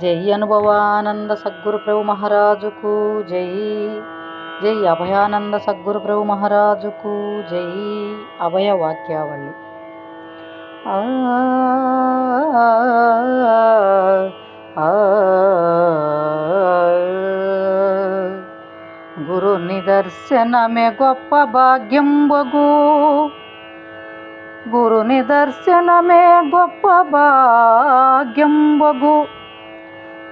జై అనుభవానంద సద్గురు ప్రభు మహారాజుకు జై. జై అభయానంద సద్గురు ప్రభు మహారాజుకు జై. అభయ వాక్యావళి. గురు నిదర్శనమే గొప్ప భాగ్యంబగు, గురు నిదర్శనమే గొప్ప భాగ్యంబగు,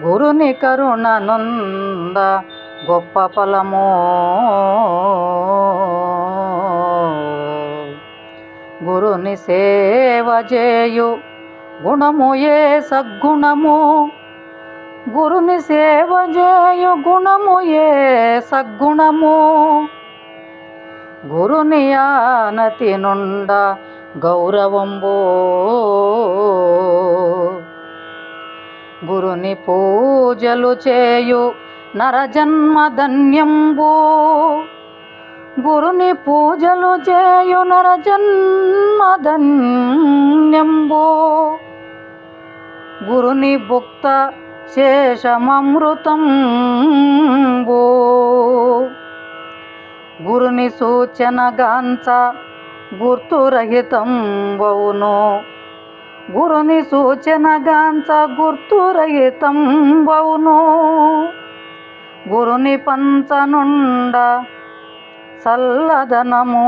గురుని కరుణ నొంద గొప్ప ఫలము, గురుని సేవ చేయు గుణము ఏ సద్గుణము, గురుని సేవ చేయు గుణము ఏ సద్గుణము, గురుని ఆనతి నుండ గౌరవంబో, గురుని పూజలు చేయు నరజన్మ ధన్యంబు, గురుని పూజలు చేయు నరజన్మ ధన్యంబు, గురుని భుక్త శేషమమృతంబు, గురుని సూచనగాంచ గుర్తురహితంబవును, గురుని సూచనగాంచ గుర్తురహితంబవును, గురుని పంచనుండ చల్లదనము,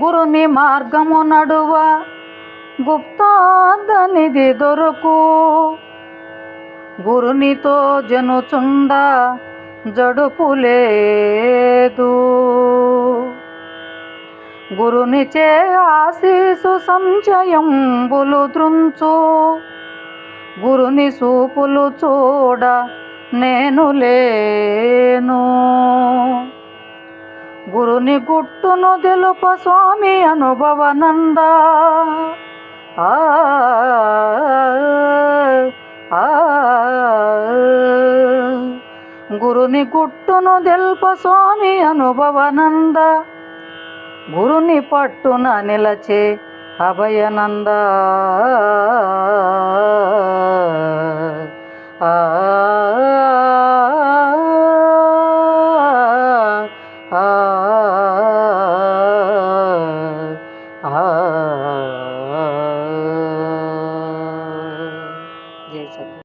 గురుని మార్గము నడువ గుప్తార్థనిధి దొరకు, గురునితో జనుచుండ జడుపు లేదు, గురునిచే ఆశీసు సంశయంబులు ద్రుంచు, గురుని చూపులు చూడ నేను లేను, గురుని గుట్టును తెలుప స్వామి అనుభవానంద, గురుని గుట్టును తెలుప స్వామి అనుభవానంద, గురుని పట్టున నిలచే అభయనంద.